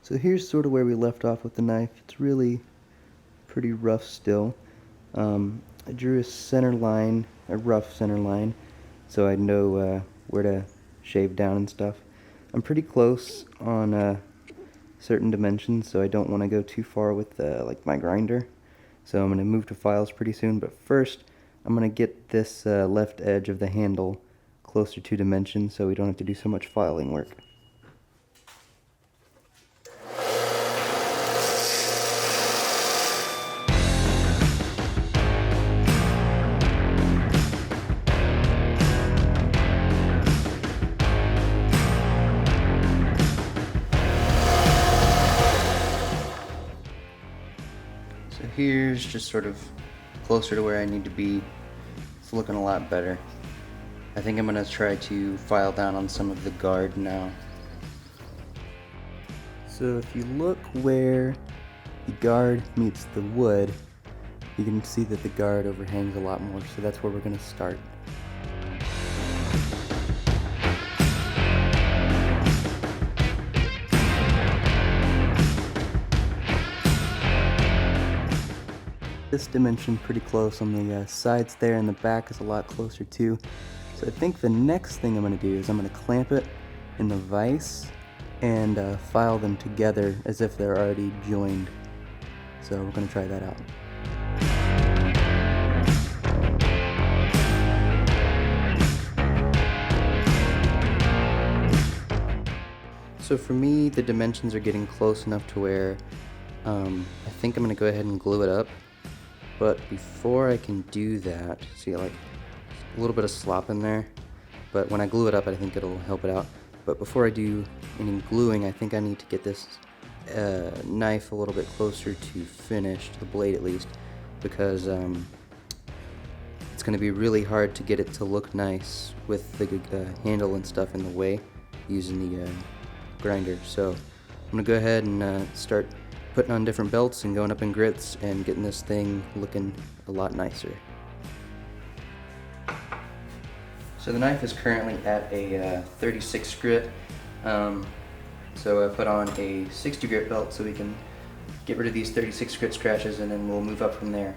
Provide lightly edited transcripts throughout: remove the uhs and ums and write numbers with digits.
So here's sort of where we left off with the knife. It's really pretty rough still. I drew a center line, a rough center line, so I know where to shave down and stuff. I'm pretty close on certain dimensions, so I don't want to go too far with like my grinder. So I'm going to move to files pretty soon, but first I'm going to get this left edge of the handle closer to dimensions so we don't have to do so much filing work. So here's just sort of closer to where I need to be. It's looking a lot better. I think I'm going to try to file down on some of the guard now. So if you look where the guard meets the wood, you can see that the guard overhangs a lot more, so that's where we're going to start. This dimension pretty close on the sides there, and the back is a lot closer too. So I think the next thing I'm going to do is I'm going to clamp it in the vise and file them together as if they're already joined. So we're going to try that out. So for me, the dimensions are getting close enough to where I think I'm going to go ahead and glue it up. But before I can do that, see, like a little bit of slop in there, but when I glue it up I think it'll help it out. But before I do any gluing, I think I need to get this knife a little bit closer to finished, the blade at least, because it's going to be really hard to get it to look nice with the handle and stuff in the way using the grinder. So I'm going to go ahead and start putting on different belts and going up in grits and getting this thing looking a lot nicer. So the knife is currently at a 36 grit, so I put on a 60 grit belt so we can get rid of these 36 grit scratches, and then we'll move up from there.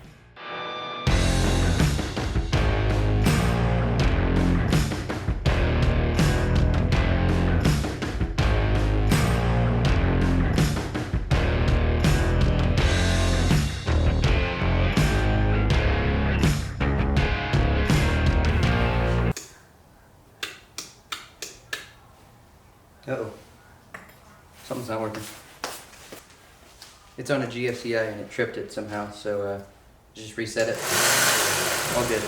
Uh-oh. Something's not working. It's on a GFCI and it tripped it somehow, so just reset it. All good.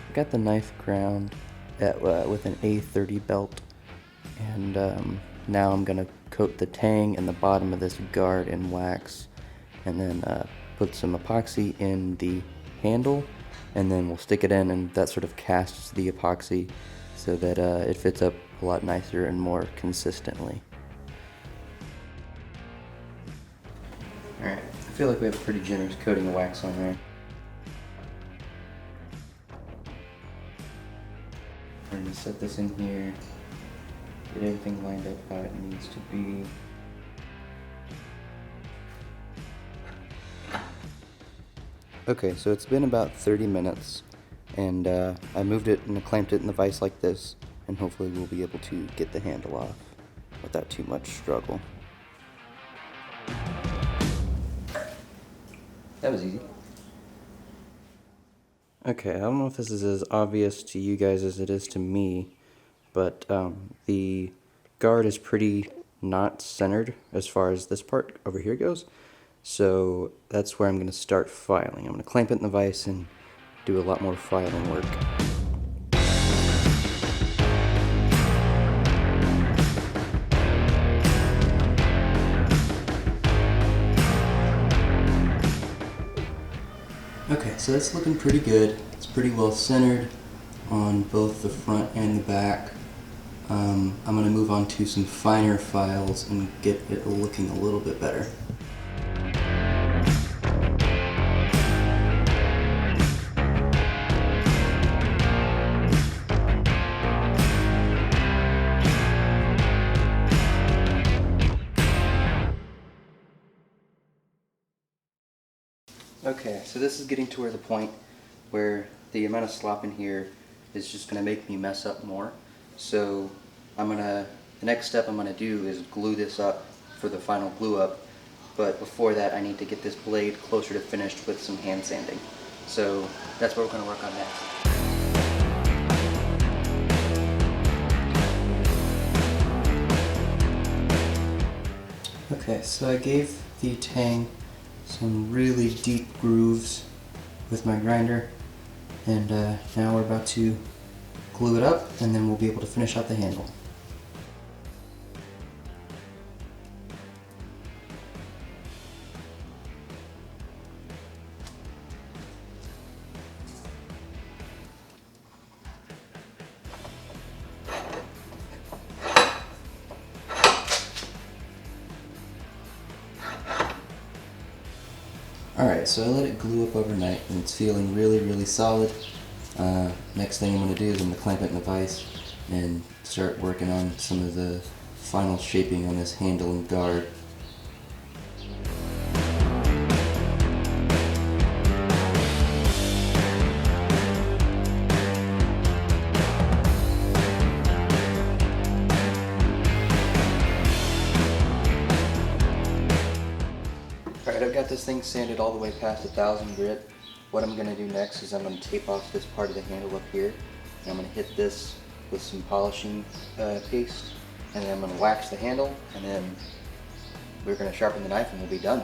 I got the knife ground at, with an A30 belt, and now I'm gonna coat the tang and the bottom of this guard in wax, and then put some epoxy in the handle, and then we'll stick it in, and that sort of casts the epoxy so that it fits up a lot nicer and more consistently. Alright, I feel like we have a pretty generous coating of wax on there. We're going to set this in here, get everything lined up how it needs to be. Okay, so it's been about 30 minutes, and I moved it and I clamped it in the vise like this, and hopefully we'll be able to get the handle off without too much struggle. That was easy. Okay, I don't know if this is as obvious to you guys as it is to me, but the guard is pretty not centered as far as this part over here goes, so that's where I'm going to start filing. I'm going to clamp it in the vise and do a lot more filing work. Okay, so that's looking pretty good. It's pretty well centered on both the front and the back. I'm going to move on to some finer files and get it looking a little bit better. Okay, so this is getting to where the point where the amount of slop in here is just gonna make me mess up more. So the next step I'm gonna do is glue this up for the final glue up. But before that, I need to get this blade closer to finished with some hand sanding. So that's what we're gonna work on next. Okay, so I gave the tang some really deep grooves with my grinder, and now we're about to glue it up, and then we'll be able to finish out the handle. Alright, so I let it glue up overnight and it's feeling really solid. Next thing I'm going to do is I'm going to clamp it in the vise and start working on some of the final shaping on this handle and guard. Alright, I've got this thing sanded all the way past 1000 grit. What I'm going to do next is I'm going to tape off this part of the handle up here, and I'm going to hit this with some polishing paste, and then I'm going to wax the handle, and then we're going to sharpen the knife and we'll be done.